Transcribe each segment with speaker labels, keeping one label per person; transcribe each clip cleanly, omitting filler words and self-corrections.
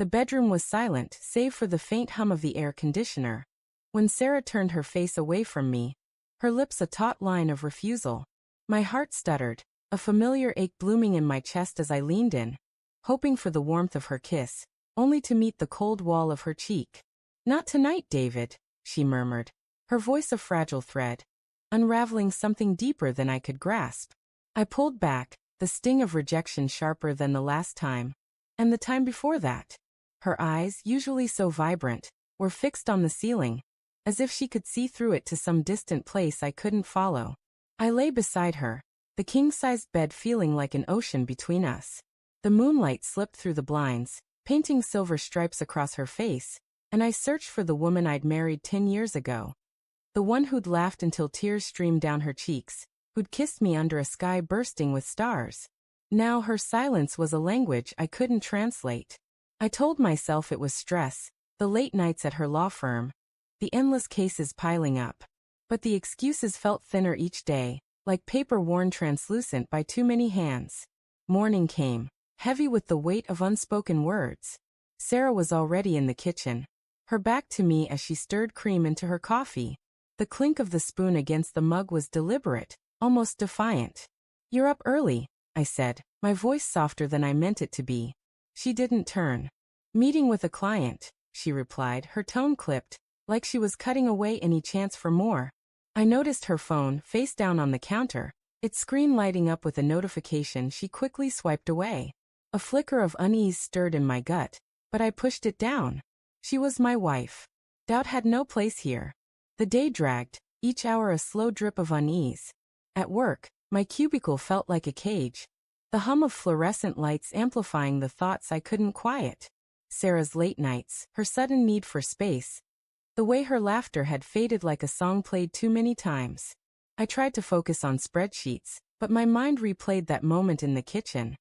Speaker 1: The bedroom was silent, save for the faint hum of the air conditioner. When Sarah turned her face away from me, her lips a taut line of refusal, my heart stuttered, a familiar ache blooming in my chest as I leaned in, hoping for the warmth of her kiss, only to meet the cold wall of her cheek. "Not tonight, David," she murmured, her voice a fragile thread, unraveling something deeper than I could grasp. I pulled back, the sting of rejection sharper than the last time, and the time before that. Her eyes, usually so vibrant, were fixed on the ceiling, as if she could see through it to some distant place I couldn't follow. I lay beside her, the king-sized bed feeling like an ocean between us. The moonlight slipped through the blinds, painting silver stripes across her face, and I searched for the woman I'd married 10 years ago. The one who'd laughed until tears streamed down her cheeks, who'd kissed me under a sky bursting with stars. Now her silence was a language I couldn't translate. I told myself it was stress, the late nights at her law firm, the endless cases piling up. But the excuses felt thinner each day, like paper worn translucent by too many hands. Morning came, heavy with the weight of unspoken words. Sarah was already in the kitchen, her back to me as she stirred cream into her coffee. The clink of the spoon against the mug was deliberate, almost defiant. "You're up early," I said, my voice softer than I meant it to be. She didn't turn. "Meeting with a client," she replied, her tone clipped, like she was cutting away any chance for more. I noticed her phone, face down on the counter, its screen lighting up with a notification she quickly swiped away. A flicker of unease stirred in my gut, but I pushed it down. She was my wife. Doubt had no place here. The day dragged, each hour a slow drip of unease. At work, my cubicle felt like a cage, the hum of fluorescent lights amplifying the thoughts I couldn't quiet. Sarah's late nights, her sudden need for space, the way her laughter had faded like a song played too many times. I tried to focus on spreadsheets, but my mind replayed that moment in the kitchen.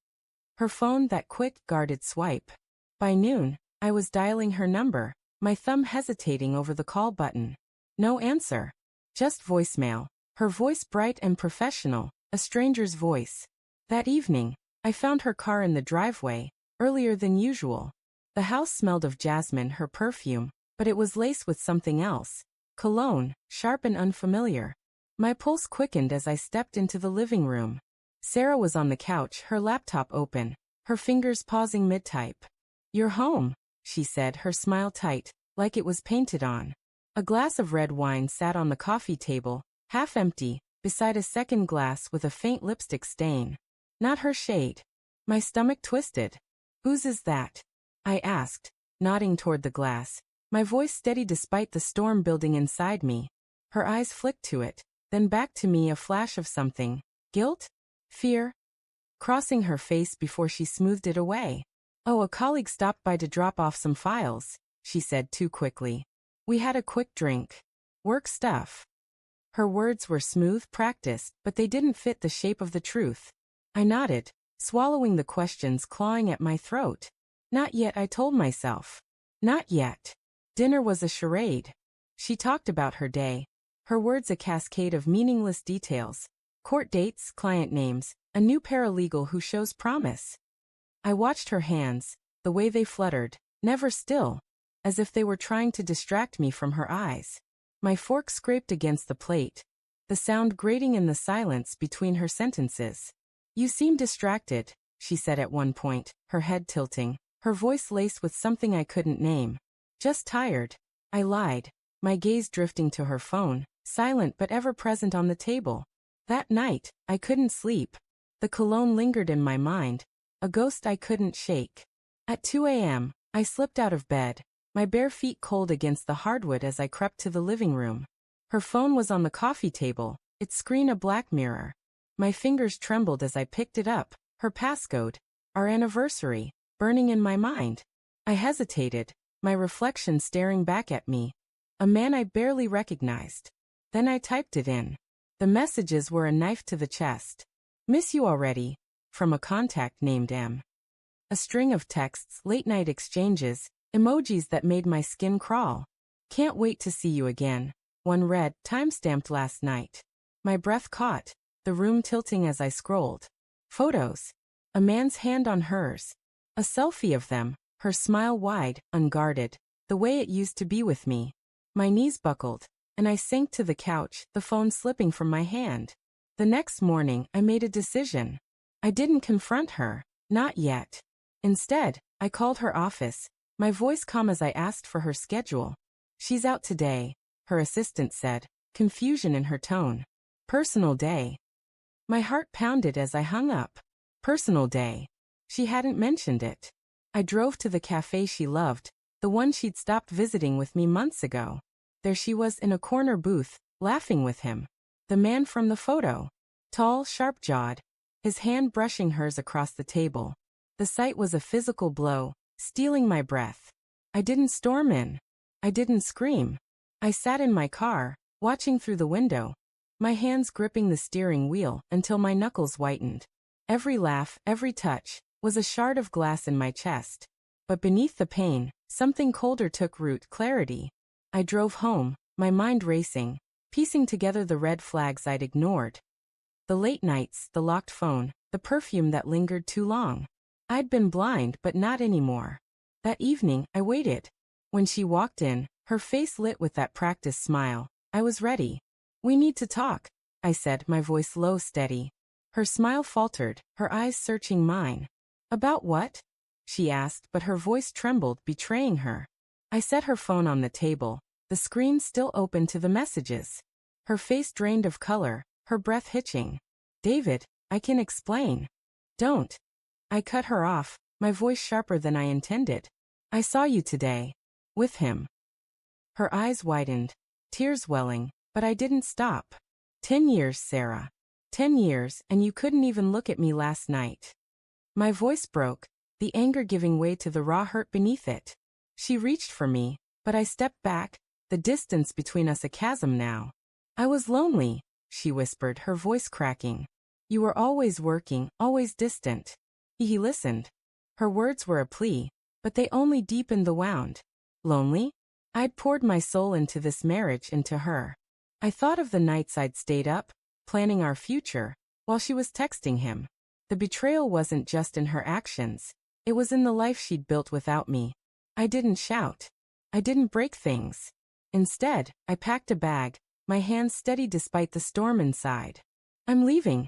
Speaker 1: Her phone, that quick, guarded swipe. By noon, I was dialing her number, my thumb hesitating over the call button. No answer. Just voicemail, her voice bright and professional, a stranger's voice. That evening, I found her car in the driveway, earlier than usual. The house smelled of jasmine, her perfume, but it was laced with something else. Cologne, sharp and unfamiliar. My pulse quickened as I stepped into the living room. Sarah was on the couch, her laptop open, her fingers pausing mid-type. "You're home," she said, her smile tight, like it was painted on. A glass of red wine sat on the coffee table, half empty, beside a second glass with a faint lipstick stain. Not her shade. My stomach twisted. "Whose is that?" I asked, nodding toward the glass, my voice steady despite the storm building inside me. Her eyes flicked to it, then back to me, a flash of something. Guilt? Fear? Crossing her face before she smoothed it away. "Oh, a colleague stopped by to drop off some files," she said too quickly. "We had a quick drink. Work stuff." Her words were smooth, practiced, but they didn't fit the shape of the truth. I nodded, swallowing the questions clawing at my throat. Not yet, I told myself. Not yet. Dinner was a charade. She talked about her day, her words a cascade of meaningless details. Court dates, client names, a new paralegal who shows promise. I watched her hands, the way they fluttered, never still, as if they were trying to distract me from her eyes. My fork scraped against the plate, the sound grating in the silence between her sentences. "You seem distracted," she said at one point, her head tilting, her voice laced with something I couldn't name. "Just tired," I lied, my gaze drifting to her phone, silent but ever present on the table. That night, I couldn't sleep. The cologne lingered in my mind, a ghost I couldn't shake. At 2 a.m., I slipped out of bed, my bare feet cold against the hardwood as I crept to the living room. Her phone was on the coffee table, its screen a black mirror. My fingers trembled as I picked it up, her passcode, our anniversary, burning in my mind. I hesitated, my reflection staring back at me. A man I barely recognized. Then I typed it in. The messages were a knife to the chest. "Miss you already," from a contact named M. A string of texts, late-night exchanges, emojis that made my skin crawl. "Can't wait to see you again." One read, time-stamped last night. My breath caught, the room tilting as I scrolled. Photos. A man's hand on hers. A selfie of them, her smile wide, unguarded, the way it used to be with me. My knees buckled, and I sank to the couch, the phone slipping from my hand. The next morning, I made a decision. I didn't confront her, not yet. Instead, I called her office, my voice calm as I asked for her schedule. "She's out today," her assistant said, confusion in her tone. "Personal day." My heart pounded as I hung up. Personal day. She hadn't mentioned it. I drove to the cafe she loved, the one she'd stopped visiting with me months ago. There she was in a corner booth, laughing with him. The man from the photo. Tall, sharp-jawed, his hand brushing hers across the table. The sight was a physical blow, stealing my breath. I didn't storm in. I didn't scream. I sat in my car, watching through the window, my hands gripping the steering wheel until my knuckles whitened. Every laugh, every touch, was a shard of glass in my chest. But beneath the pain, something colder took root, clarity. I drove home, my mind racing, piecing together the red flags I'd ignored. The late nights, the locked phone, the perfume that lingered too long. I'd been blind, but not anymore. That evening, I waited. When she walked in, her face lit with that practiced smile, I was ready. "We need to talk," I said, my voice low, steady. Her smile faltered, her eyes searching mine. "About what?" she asked, but her voice trembled, betraying her. I set her phone on the table, the screen still open to the messages. Her face drained of color, her breath hitching. "David, I can explain." "Don't." I cut her off, my voice sharper than I intended. "I saw you today. With him." Her eyes widened, tears welling, but I didn't stop. 10 years, Sarah. 10 years, and you couldn't even look at me last night. My voice broke, the anger giving way to the raw hurt beneath it. She reached for me, but I stepped back, the distance between us a chasm now. "I was lonely," she whispered, her voice cracking. "You were always working, always distant." He listened. Her words were a plea, but they only deepened the wound. Lonely? I'd poured my soul into this marriage, into her. I thought of the nights I'd stayed up, planning our future, while she was texting him. The betrayal wasn't just in her actions. It was in the life she'd built without me. I didn't shout. I didn't break things. Instead, I packed a bag, my hands steady despite the storm inside. "I'm leaving,"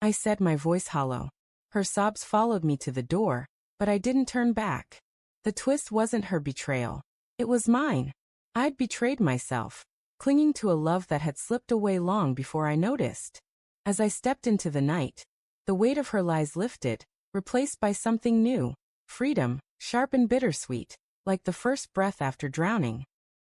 Speaker 1: I said, my voice hollow. Her sobs followed me to the door, but I didn't turn back. The twist wasn't her betrayal. It was mine. I'd betrayed myself, clinging to a love that had slipped away long before I noticed. As I stepped into the night, the weight of her lies lifted, replaced by something new. Freedom, sharp and bittersweet, like the first breath after drowning.